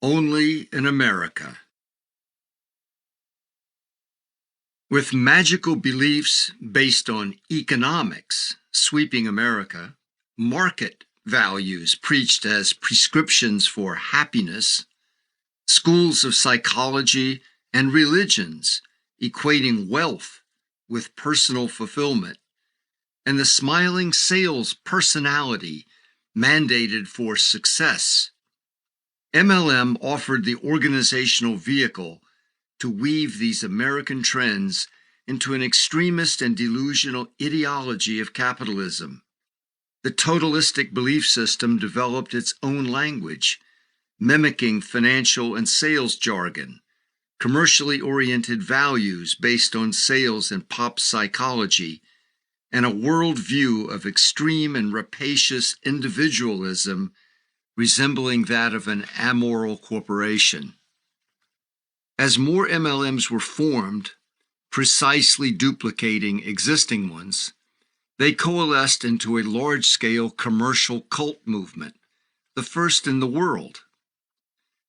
Only in America. With magical beliefs based on economics sweeping America, market values preached as prescriptions for happiness, schools of psychology and religions equating wealth with personal fulfillment, and the smiling sales personality mandated for success, MLM offered the organizational vehicle to weave these American trends into an extremist and delusional ideology of capitalism. The totalistic belief system developed its own language, mimicking financial and sales jargon, commercially oriented values based on sales and pop psychology, and a worldview of extreme and rapacious individualism resembling that of an amoral corporation. As more MLMs were formed, precisely duplicating existing ones, they coalesced into a large-scale commercial cult movement, the first in the world.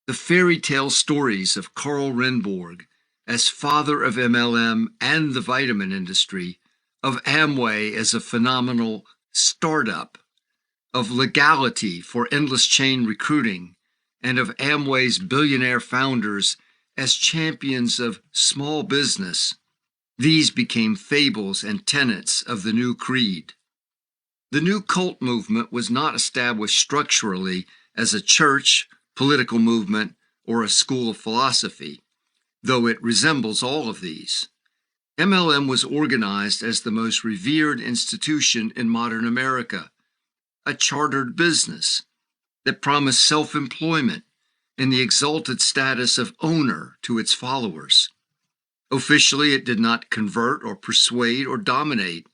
The fairy tale stories of Carl Renborg as father of MLM and the vitamin industry, of Amway as a phenomenal startup, of legality for endless chain recruiting, and of Amway's billionaire founders as champions of small business, these became fables and tenets of the new creed. The new cult movement was not established structurally as a church, political movement, or a school of philosophy, though it resembles all of these. MLM was organized as the most revered institution in modern America, a chartered business that promised self-employment and the exalted status of owner to its followers. Officially, it did not convert or persuade or dominate.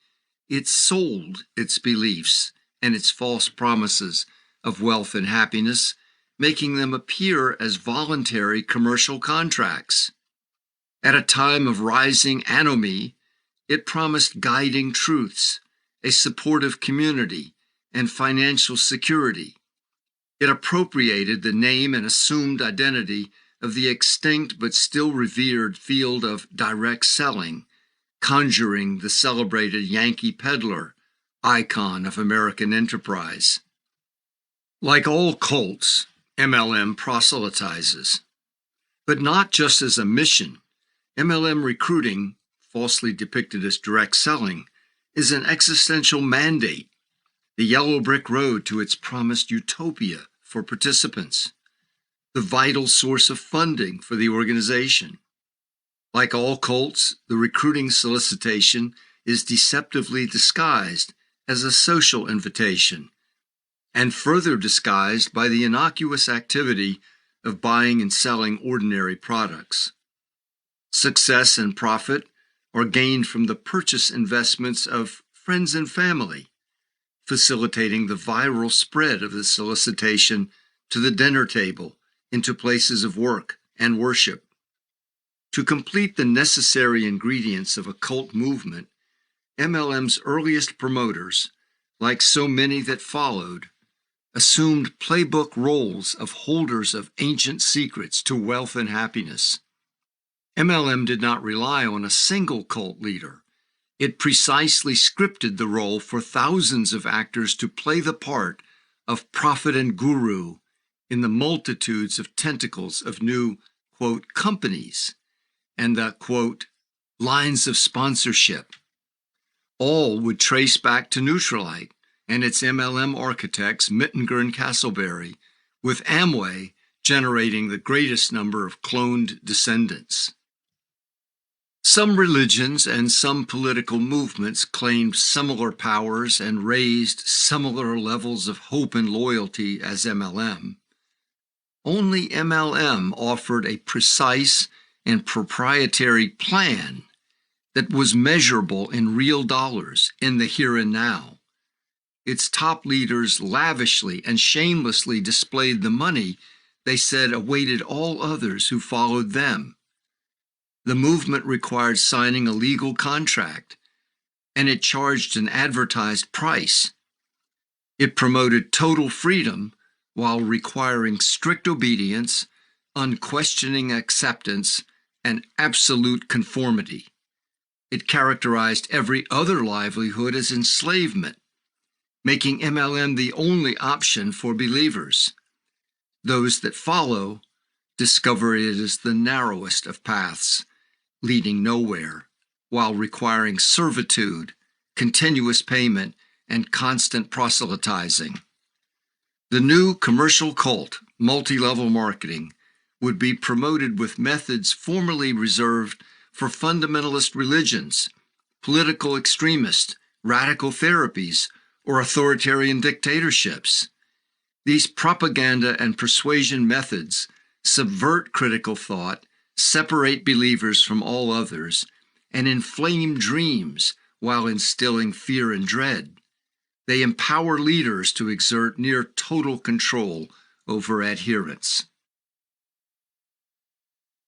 It sold its beliefs and its false promises of wealth and happiness, making them appear as voluntary commercial contracts. At a time of rising anomie, it promised guiding truths, a supportive community, and financial security. It appropriated the name and assumed identity of the extinct but still revered field of direct selling, conjuring the celebrated Yankee peddler, icon of American enterprise. Like all cults, MLM proselytizes, but not just as a mission. MLM recruiting, falsely depicted as direct selling, is an existential mandate, the yellow brick road to its promised utopia for participants, the vital source of funding for the organization. Like all cults, the recruiting solicitation is deceptively disguised as a social invitation, and further disguised by the innocuous activity of buying and selling ordinary products. Success and profit are gained from the purchase investments of friends and family, facilitating the viral spread of the solicitation to the dinner table, into places of work and worship. To complete the necessary ingredients of a cult movement, MLM's earliest promoters, like so many that followed, assumed playbook roles of holders of ancient secrets to wealth and happiness. MLM did not rely on a single cult leader. It precisely scripted the role for thousands of actors to play the part of prophet and guru in the multitudes of tentacles of new, quote, companies and the, quote, lines of sponsorship. All would trace back to Neutralite and its MLM architects, Mittinger and Castleberry, with Amway generating the greatest number of cloned descendants. Some religions and some political movements claimed similar powers and raised similar levels of hope and loyalty as MLM. Only MLM offered a precise and proprietary plan that was measurable in real dollars in the here and now. Its top leaders lavishly and shamelessly displayed the money they said awaited all others who followed them. The movement required signing a legal contract, and it charged an advertised price. It promoted total freedom while requiring strict obedience unquestioning acceptance, and absolute conformity. It characterized every other livelihood as enslavement, making MLM the only option for believers. Those that follow discover it is the narrowest of paths, leading nowhere, while requiring servitude, continuous payment, and constant proselytizing. The new commercial cult, multi-level marketing, would be promoted with methods formerly reserved for fundamentalist religions, political extremists, radical therapies, or authoritarian dictatorships. These propaganda and persuasion methods subvert critical thought, separate believers from all others, and inflame dreams while instilling fear and dread. They empower leaders to exert near total control over adherents.